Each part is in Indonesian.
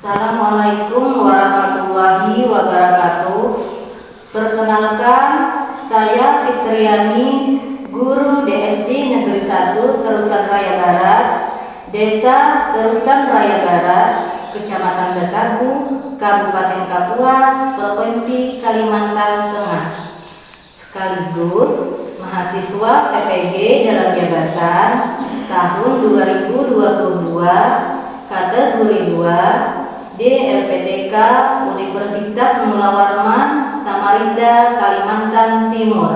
Assalamualaikum warahmatullahi wabarakatuh. Perkenalkan, saya Fitriani, guru DSD Negeri 1 Terusan Raya Barat, Desa Terusan Raya Barat, Kecamatan Betagu, Kabupaten Kapuas, Provinsi Kalimantan Tengah. Sekaligus mahasiswa PPG dalam jabatan tahun 2022 kategori 2 DLPTK Universitas Mula Warman, Samarinda, Kalimantan Timur.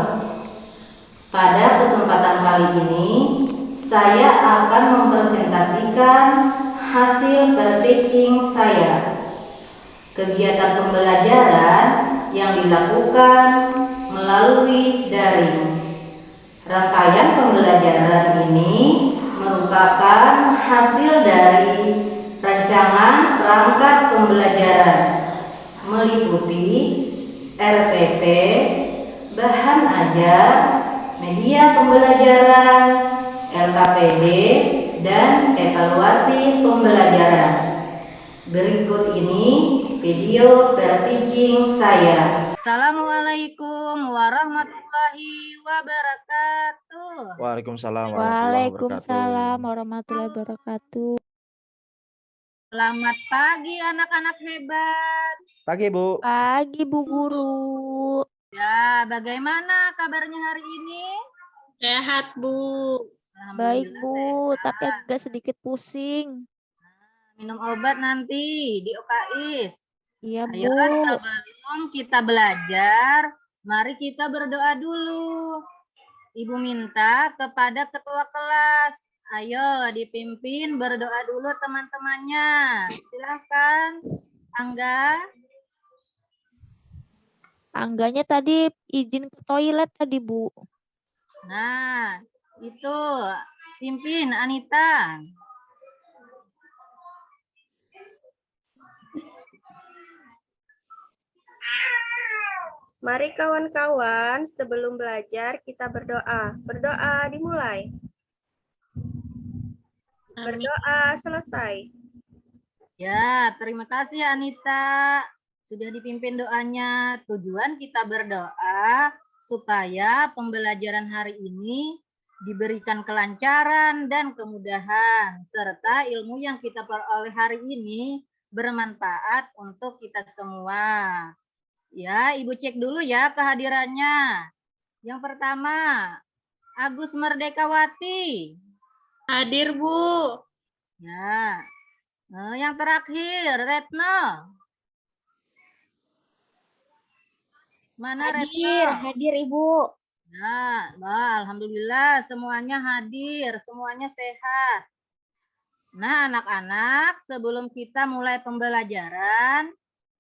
Pada kesempatan kali ini, saya akan mempresentasikan hasil per-teaching saya. Kegiatan pembelajaran yang dilakukan melalui daring. Rangkaian pembelajaran ini merupakan hasil dari rancangan perangkat pembelajaran meliputi RPP, bahan ajar, media pembelajaran, LKPD, dan evaluasi pembelajaran. Berikut ini video per-teaching saya. Assalamualaikum warahmatullahi wabarakatuh. Waalaikumsalam warahmatullahi wabarakatuh. Waalaikumsalam warahmatullahi wabarakatuh. Selamat pagi anak-anak hebat. Pagi, Bu. Pagi, Bu Guru. Ya, bagaimana kabarnya hari ini? Sehat, Bu. Baik, Bu, Sehat. tapi agak sedikit pusing. Minum obat nanti di OKIS. Iya, Ayo, Bu. sebelum kita belajar, mari kita berdoa dulu. Ibu minta kepada ketua kelas, ayo dipimpin berdoa dulu teman-temannya. Silahkan, Angga. Angganya tadi izin ke toilet tadi, Bu. Nah, itu pimpin Anita. Mari kawan-kawan, sebelum belajar kita berdoa. Berdoa dimulai. Berdoa selesai. Ya, terima kasih Anita. Sudah dipimpin doanya. Tujuan kita berdoa supaya pembelajaran hari ini diberikan kelancaran dan kemudahan, serta ilmu yang kita peroleh hari ini bermanfaat untuk kita semua. Ya, Ibu cek dulu ya kehadirannya. Yang pertama, Agus Merdekawati. Hadir, Bu. Ya. Yang terakhir, Retno. Mana Retno? Hadir, Ibu. Nah, alhamdulillah semuanya hadir, semuanya sehat. Nah, anak-anak, sebelum kita mulai pembelajaran,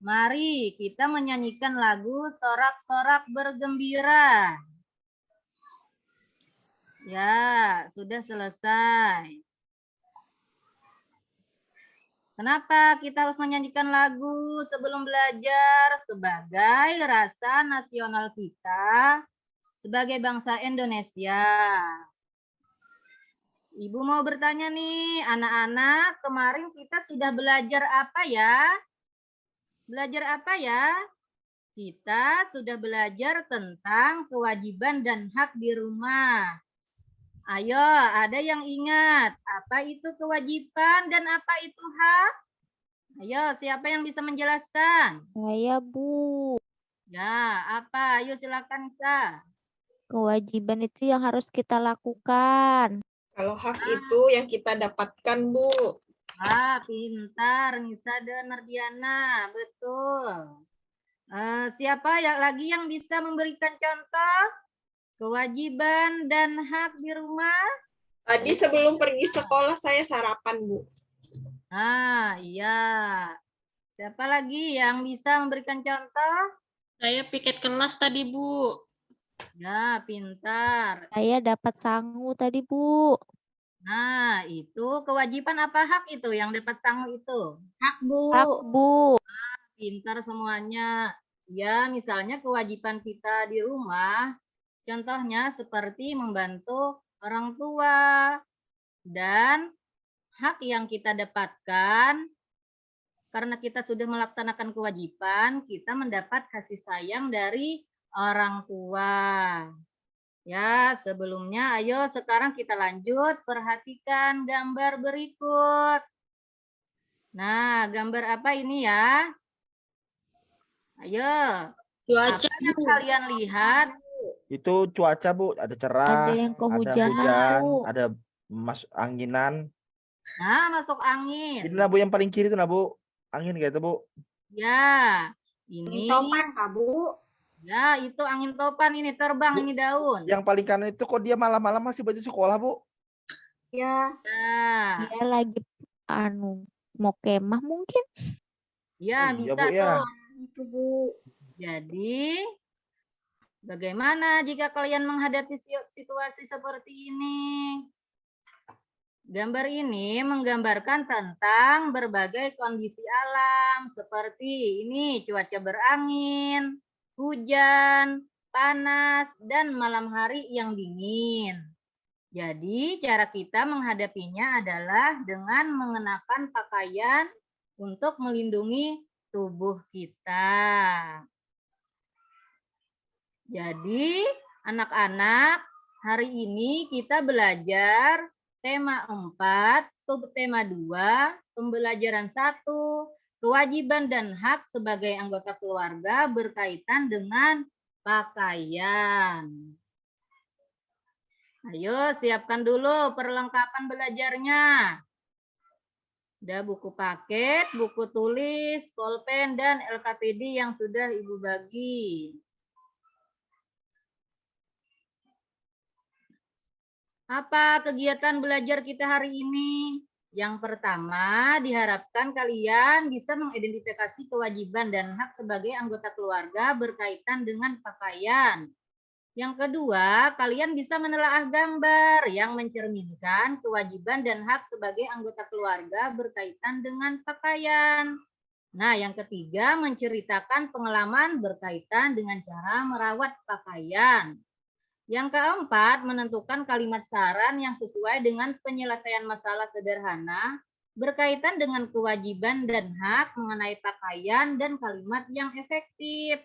mari kita menyanyikan lagu Sorak-Sorak Bergembira. Ya, sudah selesai. Kenapa kita harus menyanyikan lagu sebelum belajar? Sebagai rasa nasional kita sebagai bangsa Indonesia. Ibu mau bertanya nih, anak-anak, kemarin kita sudah belajar apa ya? Belajar apa ya? Kita sudah belajar tentang kewajiban dan hak di rumah. Ayo, ada yang ingat apa itu kewajiban dan apa itu hak? Ayo, siapa yang bisa menjelaskan? Saya, Bu. Ya, apa? Ayo silakan, Kak. Kewajiban itu yang harus kita lakukan. Kalau hak itu yang kita dapatkan, Bu. Pintar, Nisa dan Nardiana, betul. Siapa lagi yang bisa memberikan contoh kewajiban dan hak di rumah? Tadi sebelum pergi sekolah saya sarapan, Bu. Iya. Siapa lagi yang bisa memberikan contoh? Saya piket kelas tadi, Bu. Ya, pintar. Saya dapat sangu tadi, Bu. Nah, itu kewajiban apa hak itu yang dapat sangu itu? Hak, Bu. Hak, Bu. Pintar semuanya. Ya, misalnya kewajiban kita di rumah, contohnya seperti membantu orang tua. Dan hak yang kita dapatkan karena kita sudah melaksanakan kewajiban, kita mendapat kasih sayang dari orang tua. Ya, sebelumnya ayo sekarang kita lanjut perhatikan gambar berikut. Nah, gambar apa ini ya? Ayo, Cuaca, apa yang kalian lihat? Itu cuaca, Bu. Ada cerah, Ada yang ada kehujanan, hujan, Bu. ada masuk anginan. Nah, masuk angin. Ini nah, Bu, yang paling kiri itu nah, Bu. Angin gitu, Bu. Ya, ini topan, Kak, Bu. ya itu angin topan ini terbang Bu, ini daun. Yang paling kanan itu kok dia malam-malam masih baju sekolah, Bu? Ya, Ya, Dia lagi mau kemah mungkin. ya Oh, iya, bisa Bu, ya. tuh. itu, Bu. Jadi, bagaimana jika kalian menghadapi situasi seperti ini? Gambar ini menggambarkan tentang berbagai kondisi alam seperti ini cuaca berangin, hujan, panas, dan malam hari yang dingin. Jadi cara kita menghadapinya adalah dengan mengenakan pakaian untuk melindungi tubuh kita. Jadi anak-anak, hari ini kita belajar tema 4, subtema 2, pembelajaran 1, kewajiban dan hak sebagai anggota keluarga berkaitan dengan pakaian. Ayo siapkan dulu perlengkapan belajarnya. Ada buku paket, buku tulis, pulpen, dan LKPD yang sudah Ibu bagi. Apa kegiatan belajar kita hari ini? Yang pertama, diharapkan kalian bisa mengidentifikasi kewajiban dan hak sebagai anggota keluarga berkaitan dengan pakaian. Yang kedua, kalian bisa menelaah gambar yang mencerminkan kewajiban dan hak sebagai anggota keluarga berkaitan dengan pakaian. Nah, yang ketiga, menceritakan pengalaman berkaitan dengan cara merawat pakaian. Yang keempat, menentukan kalimat saran yang sesuai dengan penyelesaian masalah sederhana berkaitan dengan kewajiban dan hak mengenai pakaian dan kalimat yang efektif.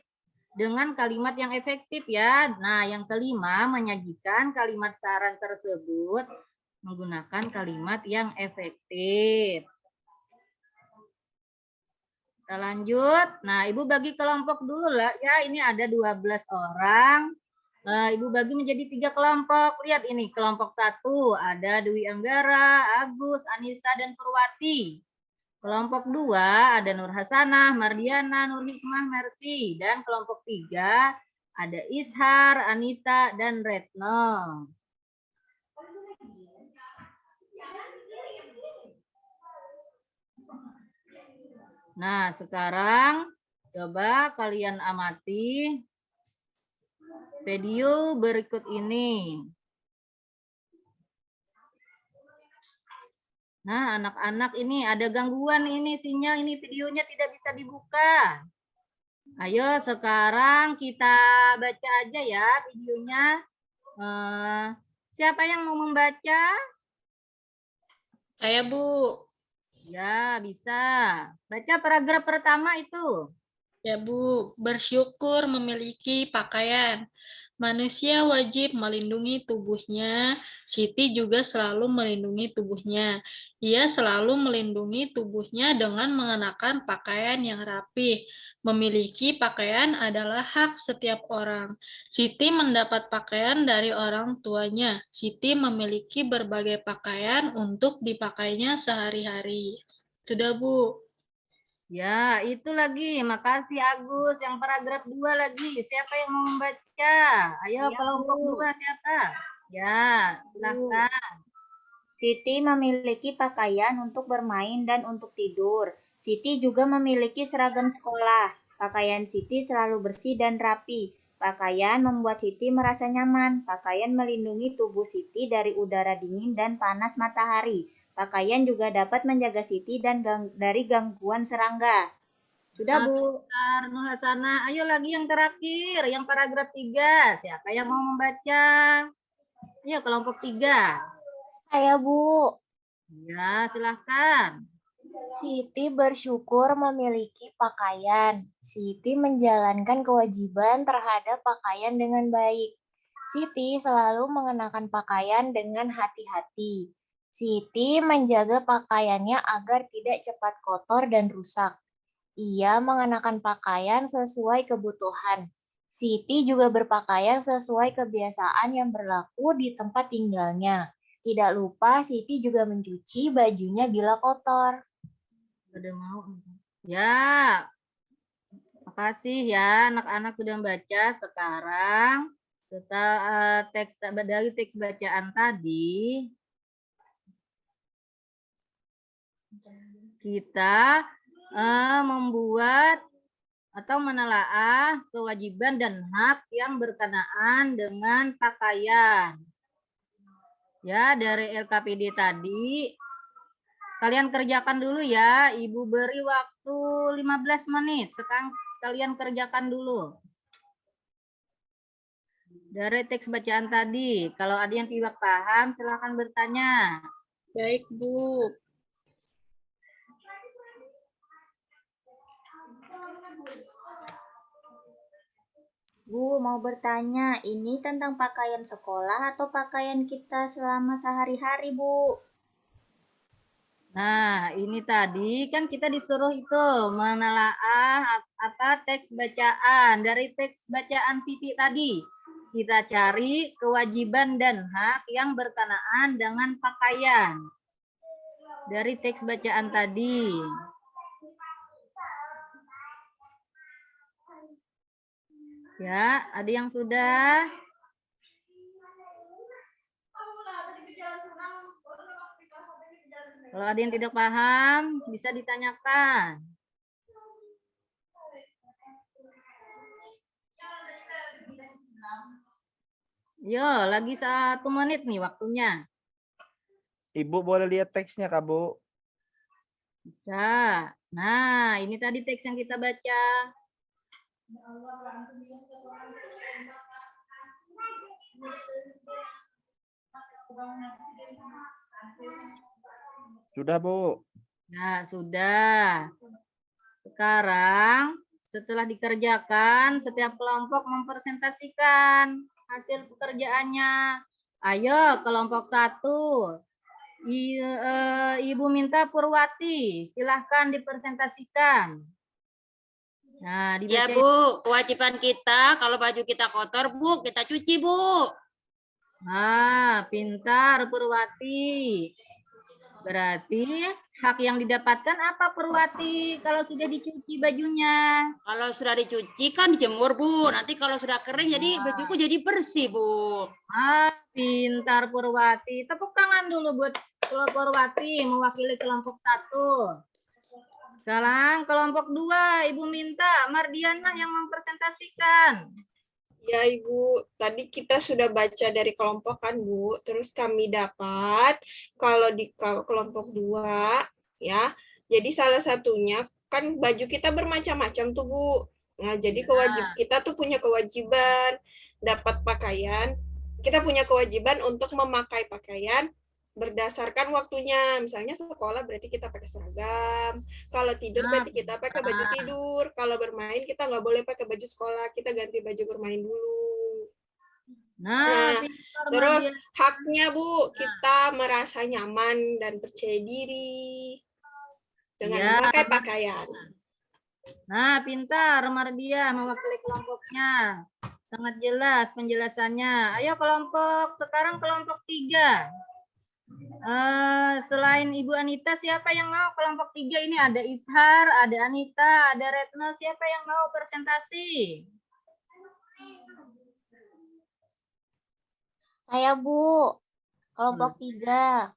Dengan kalimat yang efektif ya. Nah, yang kelima, menyajikan kalimat saran tersebut menggunakan kalimat yang efektif. Kita lanjut. Nah, Ibu bagi kelompok dulu lah ya. Ini ada 12 orang. Ibu bagi menjadi 3 kelompok. Lihat ini, kelompok 1 ada Dwi Anggara, Agus, Anissa, dan Purwati. Kelompok 2 ada Nur Hasanah, Mardiana, Nur Hikmah, Mercy. Dan kelompok 3 ada Ishar, Anita, dan Retno. Nah, sekarang coba kalian amati video berikut ini. Nah, anak-anak ini ada gangguan ini sinyal ini videonya tidak bisa dibuka. Ayo sekarang kita baca aja ya videonya. Siapa yang mau membaca? Saya, Bu. Ya, bisa. Baca paragraf pertama itu. Ya, Bu, bersyukur memiliki pakaian. Manusia wajib melindungi tubuhnya. Siti juga selalu melindungi tubuhnya. Ia selalu melindungi tubuhnya dengan mengenakan pakaian yang rapi. Memiliki pakaian adalah hak setiap orang. Siti mendapat pakaian dari orang tuanya. Siti memiliki berbagai pakaian untuk dipakainya sehari-hari. Sudah, Bu. Ya, itu lagi. Makasih Agus. Yang paragraf 2 lagi. Siapa yang mau membaca? Ayo Ya, kelompok Bu. 2 siapa? Ya, silahkan. Siti memiliki pakaian untuk bermain dan untuk tidur. Siti juga memiliki seragam sekolah. Pakaian Siti selalu bersih dan rapi. Pakaian membuat Siti merasa nyaman. Pakaian melindungi tubuh Siti dari udara dingin dan panas matahari. Pakaian juga dapat menjaga Siti dari gangguan serangga. Sudah, Bu. Nur Hasanah. Ayo lagi yang terakhir. Yang paragraf 3. Siapa yang mau membaca? Ayo kelompok 3. Saya, Bu. Ya, silahkan. Siti bersyukur memiliki pakaian. Siti menjalankan kewajiban terhadap pakaian dengan baik. Siti selalu mengenakan pakaian dengan hati-hati. Siti menjaga pakaiannya agar tidak cepat kotor dan rusak. Ia mengenakan pakaian sesuai kebutuhan. Siti juga berpakaian sesuai kebiasaan yang berlaku di tempat tinggalnya. Tidak lupa Siti juga mencuci bajunya bila kotor. Udah mau. Ya, makasih ya anak-anak sudah membaca. Sekarang setelah dari teks bacaan tadi, kita membuat atau menelaah kewajiban dan hak yang berkenaan dengan pakaian. Ya, dari LKPD tadi kalian kerjakan dulu ya. Ibu beri waktu 15 menit. Sekarang kalian kerjakan dulu. Dari teks bacaan tadi, kalau ada yang tidak paham, silakan bertanya. Baik, Bu. Bu, mau bertanya, ini tentang pakaian sekolah atau pakaian kita selama sehari-hari, Bu? Nah, ini tadi kan kita disuruh itu menelaah teks bacaan. Dari teks bacaan Siti tadi, kita cari kewajiban dan hak yang berkenaan dengan pakaian. Dari teks bacaan tadi. Ya, ada yang sudah? Kalau ada yang tidak paham, bisa ditanyakan. Yo, lagi 1 menit nih waktunya. Ibu boleh lihat teksnya, Kak, Bu? Bisa. Nah, ini tadi teks yang kita baca. Sudah, Bu. Nah, sudah. Sekarang, setelah dikerjakan, setiap kelompok mempresentasikan hasil pekerjaannya. Ayo, kelompok 1. Ibu minta Purwati, silahkan dipresentasikan. Nah, Ya, dibaca. Bu, kewajiban kita kalau baju kita kotor, Bu, kita cuci, Bu. Ah, pintar Purwati. Berarti hak yang didapatkan apa Purwati kalau sudah dicuci bajunya? Kalau sudah dicuci kan dijemur, Bu. Nanti kalau sudah kering jadi bajuku jadi bersih, Bu. Ah, pintar Purwati. Tepuk tangan dulu buat Purwati mewakili kelompok 1. Sekarang kelompok 2, Ibu minta Mardiana yang mempresentasikan. Ya, Ibu. Tadi kita sudah baca dari kelompok kan, Bu. Terus kami dapat kalau di kelompok 2, ya. Jadi salah satunya kan baju kita bermacam-macam tuh, Bu. Nah, jadi kita tuh punya kewajiban dapat pakaian. Kita punya kewajiban untuk memakai pakaian berdasarkan waktunya. Misalnya sekolah berarti kita pakai seragam. Kalau tidur berarti kita pakai baju tidur. Kalau bermain kita nggak boleh pakai baju sekolah. Kita ganti baju bermain dulu. Nah, terus haknya, Bu, kita merasa nyaman dan percaya diri dengan memakai pakaian. Nah, pintar Mardia mewakili kelompoknya. Sangat jelas penjelasannya. Ayo sekarang kelompok 3. Selain Ibu Anita, siapa yang mau kelompok 3 ini? Ada Ishar, ada Anita, ada Retno. Siapa yang mau presentasi? Saya, Bu. Kelompok 3.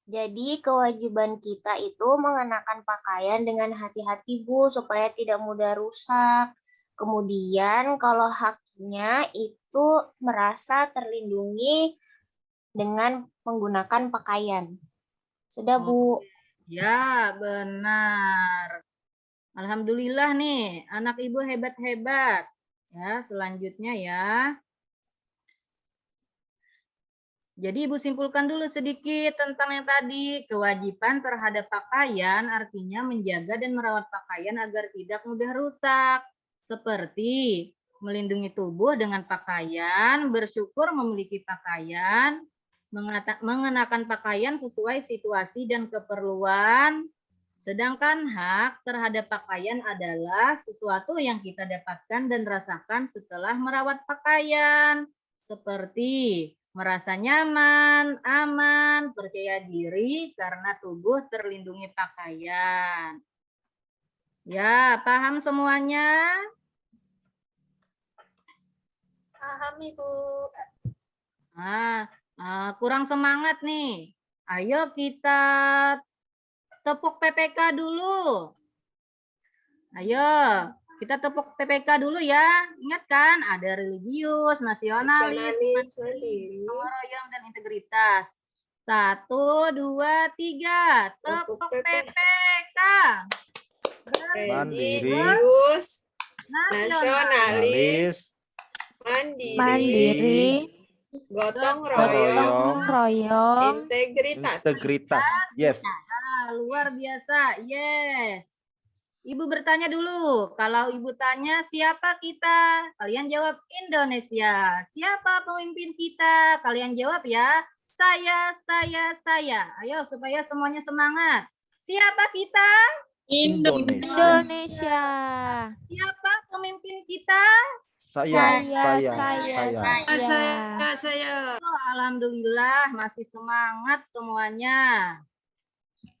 Jadi kewajiban kita itu mengenakan pakaian dengan hati-hati, Bu, supaya tidak mudah rusak. Kemudian kalau haknya itu merasa terlindungi dengan menggunakan pakaian. Sudah, Bu. Ya, benar. Alhamdulillah nih, anak Ibu hebat-hebat. Ya, selanjutnya ya. Jadi Ibu simpulkan dulu sedikit tentang yang tadi. Kewajiban terhadap pakaian artinya menjaga dan merawat pakaian agar tidak mudah rusak. Seperti melindungi tubuh dengan pakaian, bersyukur memiliki pakaian, mengenakan pakaian sesuai situasi dan keperluan. Sedangkan hak terhadap pakaian adalah sesuatu yang kita dapatkan dan rasakan setelah merawat pakaian. Seperti merasa nyaman, aman, percaya diri karena tubuh terlindungi pakaian. Ya, paham semuanya? Paham, Ibu. Kurang semangat nih. Ayo kita tepuk PPK dulu. Ayo, kita tepuk PPK dulu ya. Ingat kan, ada religius, nasionalis, Mandiri. gotong royong, dan integritas. 1, 2, 3. Tepuk PPK. Mandiri, Religius, nasionalis, nasionalis, mandiri, Mandiri, gotong gotong royong, royong, integritas. integritas. Yes. Luar biasa. Yes. Ibu bertanya dulu. Kalau Ibu tanya siapa kita? Kalian jawab Indonesia. Siapa pemimpin kita? Kalian jawab ya. Saya. Ayo supaya semuanya semangat. Siapa kita? Indonesia. Indonesia. Siapa pemimpin kita? Saya. Saya. Alhamdulillah masih semangat semuanya.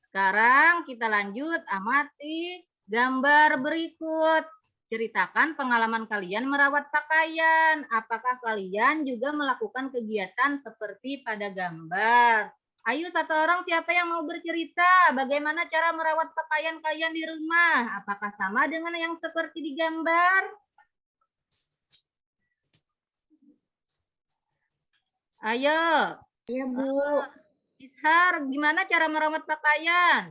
Sekarang kita lanjut amati gambar berikut. Ceritakan pengalaman kalian merawat pakaian. Apakah kalian juga melakukan kegiatan seperti pada gambar? Ayo satu orang siapa yang mau bercerita bagaimana cara merawat pakaian kalian di rumah? Apakah sama dengan yang seperti di gambar? Ayo. Iya, Bu. Ishar, gimana cara merawat pakaian?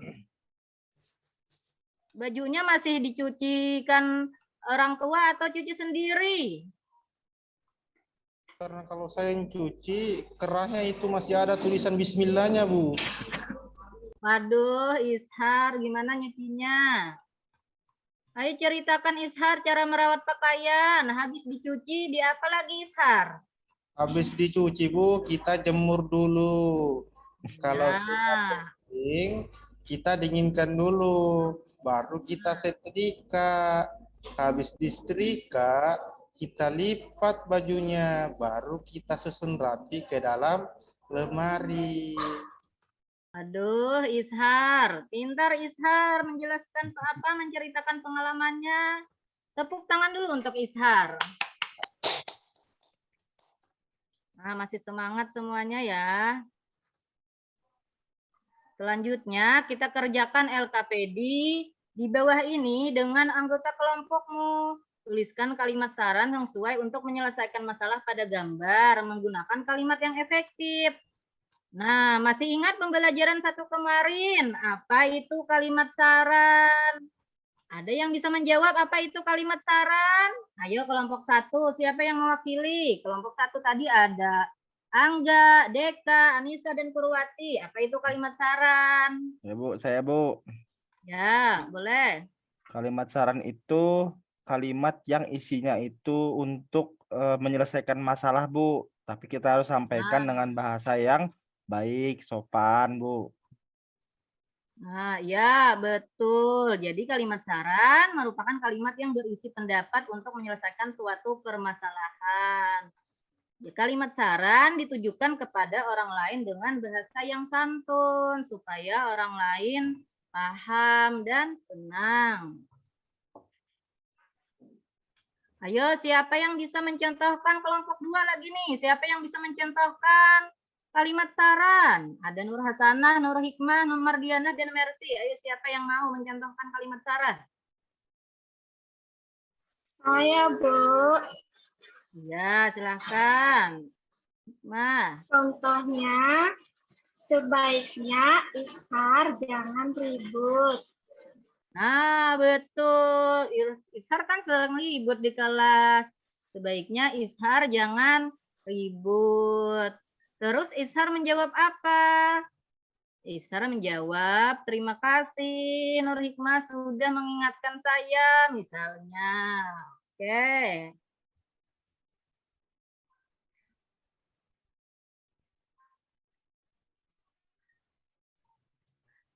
Bajunya masih dicucikan orang tua atau cuci sendiri? Karena kalau saya yang cuci, kerahnya itu masih ada tulisan bismillahnya, Bu. Waduh, Ishar, gimana nyucinya? Ayo ceritakan Ishar cara merawat pakaian. Habis dicuci, di apa lagi Ishar? Habis dicuci, Bu, kita jemur dulu. Kalau sudah kering, kita dinginkan dulu. Baru kita setrika. Habis disetrika, kita lipat bajunya. Baru kita susun rapi ke dalam lemari. Aduh, Ishar. Pintar Ishar menjelaskan menceritakan pengalamannya. Tepuk tangan dulu untuk Ishar. Nah, masih semangat semuanya ya. Selanjutnya, kita kerjakan LKPD di bawah ini dengan anggota kelompokmu. Tuliskan kalimat saran yang sesuai untuk menyelesaikan masalah pada gambar menggunakan kalimat yang efektif. Nah, masih ingat pembelajaran 1 kemarin? Apa itu kalimat saran? Ada yang bisa menjawab apa itu kalimat saran? Ayo kelompok 1, siapa yang mewakili? Kelompok 1 tadi ada Angga, Deka, Anissa, dan Purwati. Apa itu kalimat saran? Ya, Bu, saya, Bu. Ya, boleh. Kalimat saran itu kalimat yang isinya itu untuk menyelesaikan masalah, Bu. Tapi kita harus sampaikan dengan bahasa yang baik, sopan, Bu. Nah, ya, betul. Jadi kalimat saran merupakan kalimat yang berisi pendapat untuk menyelesaikan suatu permasalahan. Kalimat saran ditujukan kepada orang lain dengan bahasa yang santun supaya orang lain paham dan senang. Ayo, siapa yang bisa mencontohkan kelompok 2 lagi nih? Siapa yang bisa mencontohkan kalimat saran? Ada Nur Hasanah, Nur Hikmah, Nur Mardianah, dan Mercy. Ayo, siapa yang mau mencontohkan kalimat saran? Saya, Bu. Ya, silahkan. Nah, Contohnya, sebaiknya Ishar jangan ribut. nah, betul. Ishar kan sering ribut di kelas. Sebaiknya Ishar jangan ribut. Terus Ishar menjawab apa? Ishar menjawab, terima kasih Nur Hikmah sudah mengingatkan saya, misalnya. Oke.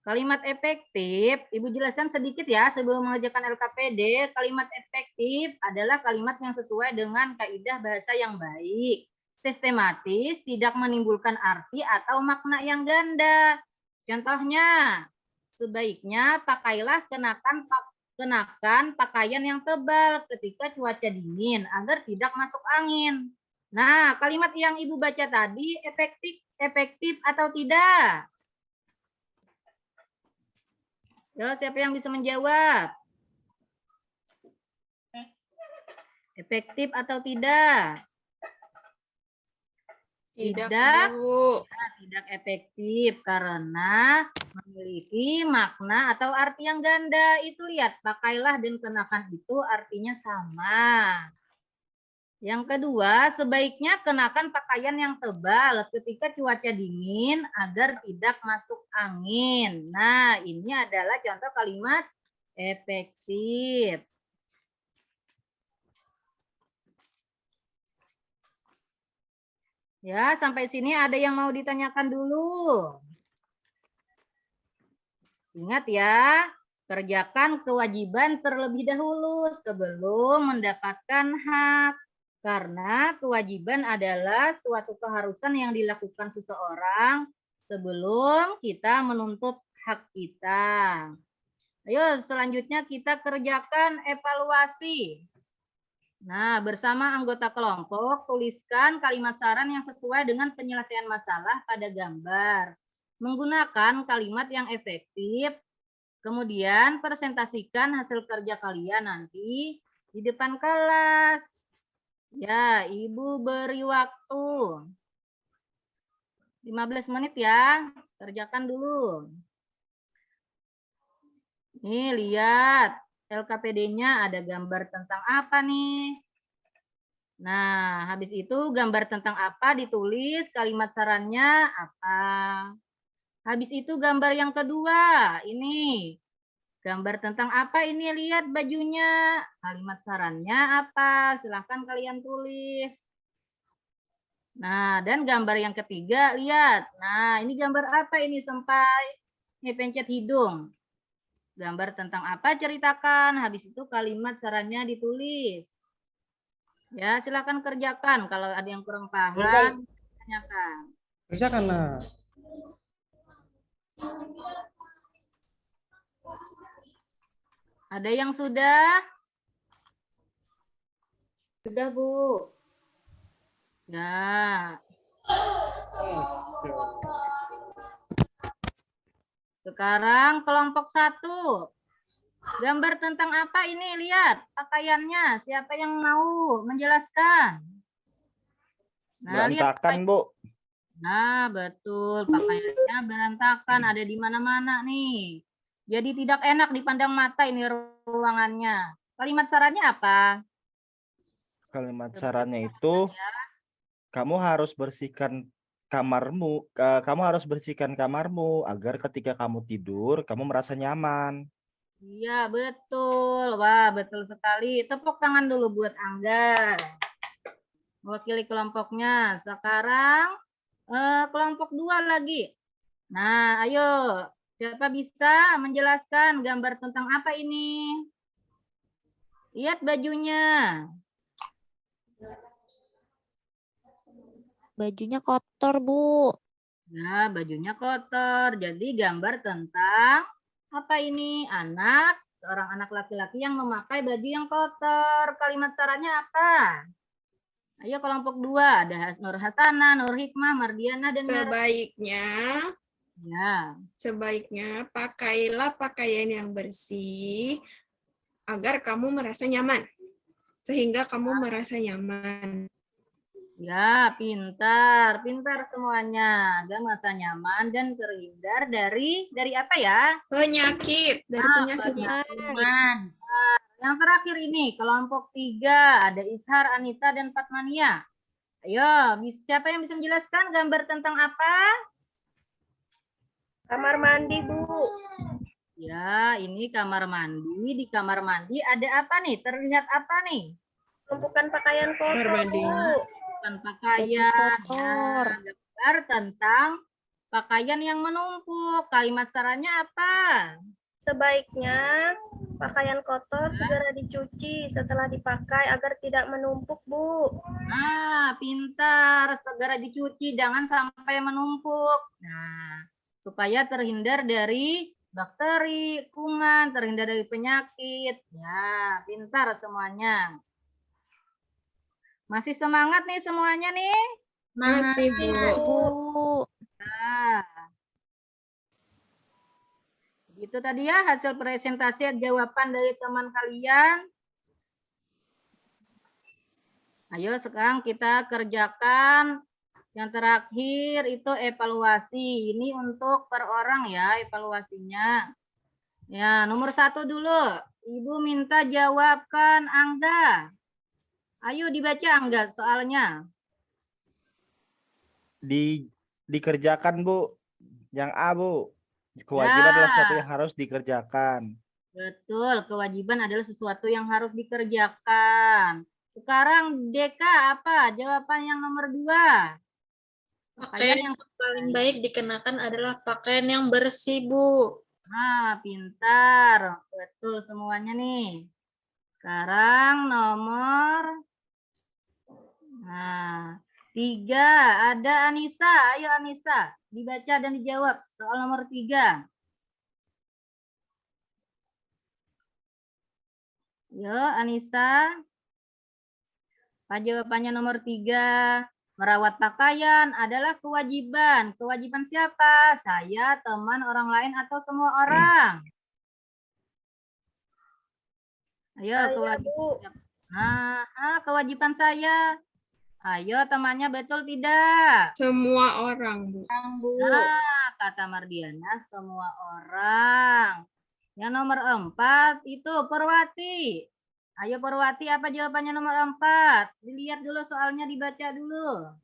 Kalimat efektif, Ibu jelaskan sedikit ya sebelum mengerjakan LKPD. Kalimat efektif adalah kalimat yang sesuai dengan kaidah bahasa yang baik, sistematis, tidak menimbulkan arti atau makna yang ganda. Contohnya, sebaiknya pakailah kenakan pakaian yang tebal ketika cuaca dingin agar tidak masuk angin. Nah, kalimat yang Ibu baca tadi efektif atau tidak? Ya, siapa yang bisa menjawab? Efektif atau tidak? Tidak, Tidak. Bu. Tidak efektif karena memiliki makna atau arti yang ganda. Itu lihat, pakailah dan kenakan itu artinya sama. Yang kedua, sebaiknya kenakan pakaian yang tebal ketika cuaca dingin agar tidak masuk angin. Nah, ini adalah contoh kalimat efektif. Ya, sampai sini ada yang mau ditanyakan dulu. Ingat ya, kerjakan kewajiban terlebih dahulu sebelum mendapatkan hak. Karena kewajiban adalah suatu keharusan yang dilakukan seseorang sebelum kita menuntut hak kita. Ayo selanjutnya kita kerjakan evaluasi. Nah, bersama anggota kelompok, tuliskan kalimat saran yang sesuai dengan penyelesaian masalah pada gambar. Menggunakan kalimat yang efektif, kemudian presentasikan hasil kerja kalian nanti di depan kelas. Ya, Ibu beri waktu 15 menit ya, kerjakan dulu. Nih, lihat. LKPD-nya ada gambar tentang apa nih? Nah, habis itu gambar tentang apa ditulis, kalimat sarannya apa. Habis itu gambar yang kedua, ini. Gambar tentang apa ini? Lihat bajunya. Kalimat sarannya apa? Silahkan kalian tulis. Nah, dan gambar yang ketiga, lihat. Nah, ini gambar apa ini sampai ini pencet hidung. Gambar tentang apa ceritakan. Habis itu kalimat sarannya ditulis. Ya, silakan kerjakan. Kalau ada yang kurang paham, tanyakan. Kerjakan nah. Ada yang sudah? Sudah, Bu. Ya. Sekarang kelompok 1. Gambar tentang apa ini? Lihat pakaiannya. Siapa yang mau menjelaskan? Nah, lihat. Berantakan, Bu. Nah, betul. Pakaiannya berantakan. Ada di mana-mana nih. Jadi tidak enak dipandang mata ini ruangannya. Kalimat sarannya apa? Kalimat sarannya itu kamu harus bersihkan kamarmu agar ketika kamu tidur kamu merasa nyaman. Iya, betul. Wah, betul sekali. Tepuk tangan dulu buat Angga. Mewakili kelompoknya. Sekarang kelompok 2 lagi. Nah, ayo. Siapa bisa menjelaskan gambar tentang apa ini? Lihat bajunya. Bajunya kotor, Bu. Ya, bajunya kotor. Jadi gambar tentang apa ini? Seorang anak laki-laki yang memakai baju yang kotor. Kalimat sarannya apa? Ayo kelompok 2. Ada Nur Hasanah, Nur Hikmah, Mardiana, dan Sebaiknya pakailah pakaian yang bersih agar kamu merasa nyaman. Sehingga kamu merasa nyaman. Ya, pintar semuanya. Agar merasa nyaman dan terhindar dari apa ya? Penyakit, dari penyakit. Yang terakhir ini, kelompok 3. Ada Ishar, Anita, dan Fatmania. Ayo, siapa yang bisa menjelaskan gambar tentang apa? Kamar mandi, Bu. Ya, ini kamar mandi. Di kamar mandi ada apa nih? Terlihat apa nih? Tumpukan pakaian kotor, Bu. Bukan pakaian. Ya, kotor. gambar tentang pakaian yang menumpuk. Kalimat sarannya apa? Sebaiknya pakaian kotor segera dicuci setelah dipakai agar tidak menumpuk, Bu. Nah, pintar. Segera dicuci, jangan sampai menumpuk. Nah, supaya terhindar dari bakteri, kuman, terhindar dari penyakit. Ya, pintar semuanya. Masih semangat nih semuanya nih? Masih, Bu. Nah, itu tadi ya hasil presentasi jawaban dari teman kalian. Ayo sekarang kita kerjakan yang terakhir itu evaluasi. Ini untuk per orang ya evaluasinya. Ya, nomor 1 dulu. Ibu minta jawabkan Angga. Ayo dibaca Angga soalnya. Dikerjakan, Bu. Yang A, Bu. Kewajiban adalah sesuatu yang harus dikerjakan. Betul, kewajiban adalah sesuatu yang harus dikerjakan. Sekarang Deka apa? Jawaban yang nomor 2. Pakaian yang paling baik dikenakan adalah pakaian yang bersih, Bu. Nah, pintar. Betul semuanya nih. Sekarang nomor 3. Ada Anissa. Ayo Anissa, dibaca dan dijawab soal nomor 3. Yo, Anissa. Apa jawabannya nomor 3? Merawat pakaian adalah kewajiban. Kewajiban siapa? Saya, teman, orang lain, atau semua orang? Ayo, kewajiban. Kewajiban saya. Ayo, temannya betul tidak? Semua orang, Bu. Nah, kata Mardiana, semua orang. Yang nomor 4 itu Purwati. Ayo Purwati, apa jawabannya nomor 4? Dilihat dulu soalnya, dibaca dulu.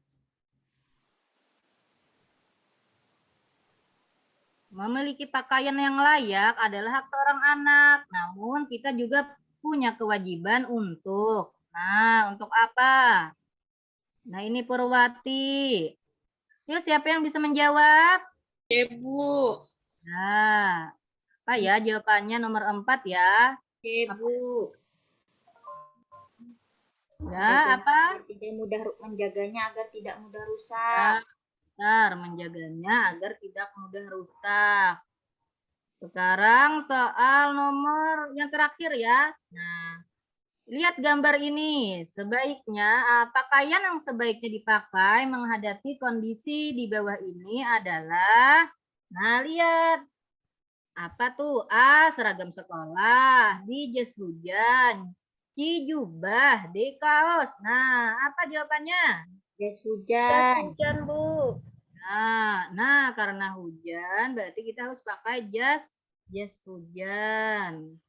Memiliki pakaian yang layak adalah hak seorang anak. Namun kita juga punya kewajiban untuk. Nah, untuk apa? Nah, ini Purwati. Yuk, siapa yang bisa menjawab? Bu. Nah, apa ya jawabannya nomor 4 ya? Bu. Ya, apa? Tidak mudah menjaganya agar tidak mudah rusak. Benar, menjaganya agar tidak mudah rusak. Sekarang soal nomor yang terakhir ya. Nah, lihat gambar ini. Sebaiknya pakaian yang sebaiknya dipakai menghadapi kondisi di bawah ini adalah, nah lihat. Apa tuh? A. Seragam sekolah. B. Jas hujan. C. Jubah. D. Kaos. Nah, apa jawabannya? Jas Jas hujan. hujan, Bu. Nah, karena hujan berarti kita harus pakai jas hujan.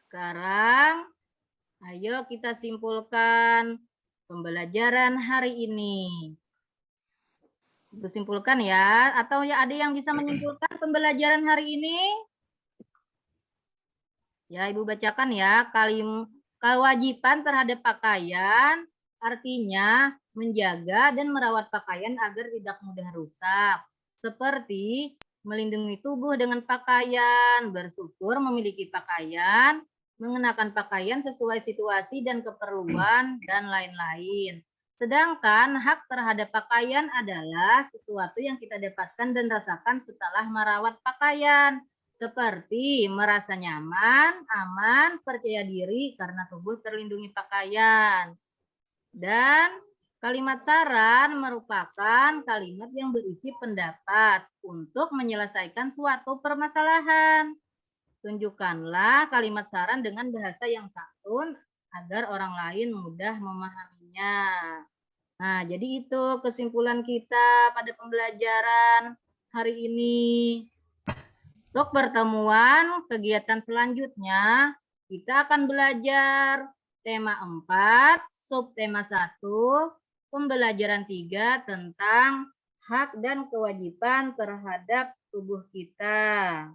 Sekarang, ayo kita simpulkan pembelajaran hari ini. Itu simpulkan ya, atau ya ada yang bisa menyimpulkan pembelajaran hari ini? Ya, Ibu bacakan ya. Kewajiban terhadap pakaian artinya menjaga dan merawat pakaian agar tidak mudah rusak. Seperti melindungi tubuh dengan pakaian, bersyukur memiliki pakaian, mengenakan pakaian sesuai situasi dan keperluan, dan lain-lain. Sedangkan hak terhadap pakaian adalah sesuatu yang kita dapatkan dan rasakan setelah merawat pakaian. Seperti merasa nyaman, aman, percaya diri karena tubuh terlindungi pakaian. Dan kalimat saran merupakan kalimat yang berisi pendapat untuk menyelesaikan suatu permasalahan. Tunjukkanlah kalimat saran dengan bahasa yang santun agar orang lain mudah memahaminya. Nah, jadi itu kesimpulan kita pada pembelajaran hari ini. Untuk pertemuan kegiatan selanjutnya, kita akan belajar tema 4, subtema 1, pembelajaran 3 tentang hak dan kewajiban terhadap tubuh kita.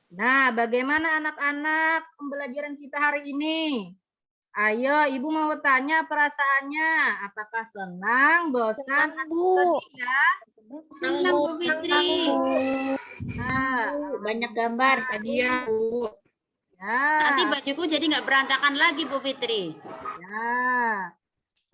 Nah, bagaimana anak-anak pembelajaran kita hari ini? Ayo, Ibu mau tanya perasaannya. Apakah senang, bosan, Senang, atau Bu. sedih ya? Senang Bu Fitri. Nah, Banyak gambar. Hadiah, Bu. Nanti ya, bajuku jadi nggak berantakan lagi Bu Fitri. ya.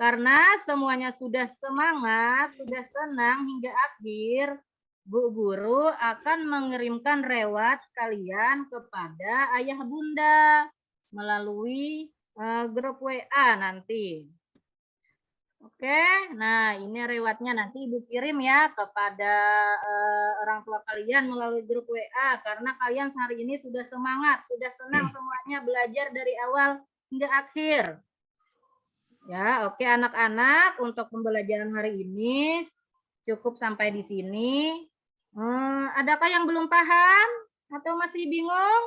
Karena semuanya sudah semangat, sudah senang hingga akhir, Bu Guru akan mengirimkan reward kalian kepada ayah bunda melalui grup WA nanti. Oke, nah ini rewardnya nanti Ibu kirim ya kepada orang tua kalian melalui grup WA karena kalian hari ini sudah semangat, sudah senang semuanya belajar dari awal hingga akhir. Ya, oke anak-anak, untuk pembelajaran hari ini cukup sampai di sini. Adakah yang belum paham atau masih bingung?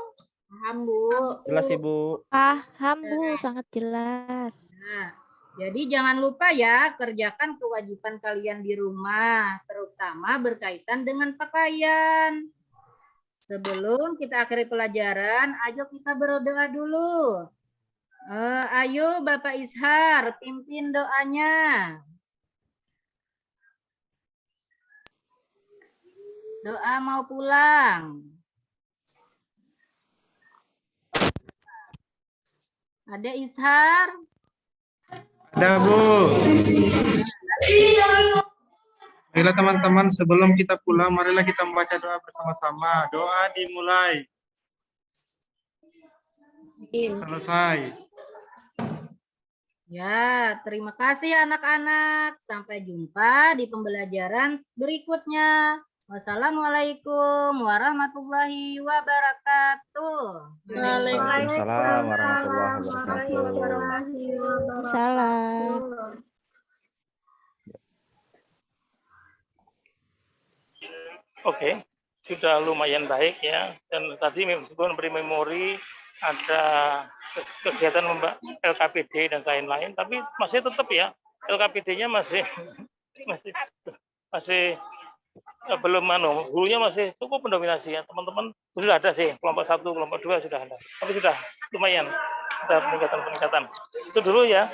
Paham, Bu. Jelas Ibu. Paham, Bu, sangat jelas. Nah, jadi jangan lupa ya kerjakan kewajiban kalian di rumah, terutama berkaitan dengan pakaian. Sebelum kita akhiri pelajaran, ayo kita berdoa dulu. Ayo Bapak Ishar, pimpin doanya. Doa mau pulang. Ada Ishar? Ada Bu. Baiklah teman-teman, sebelum kita pulang, marilah kita membaca doa bersama-sama. Doa dimulai. Selesai. Ya, terima kasih anak-anak. Sampai jumpa di pembelajaran berikutnya. Wassalamualaikum warahmatullahi wabarakatuh. Waalaikumsalam warahmatullahi wabarakatuh. Salam. Oke, sudah lumayan baik ya. Dan tadi meskipun beri memori ada kegiatan LKPD dan lain-lain, tapi masih tetap ya LKPD-nya masih belum hulunya masih cukup mendominasi ya teman-teman. Sudah ada sih kelompok 1, kelompok 2 sudah ada, tapi sudah lumayan ada peningkatan. Itu dulu ya.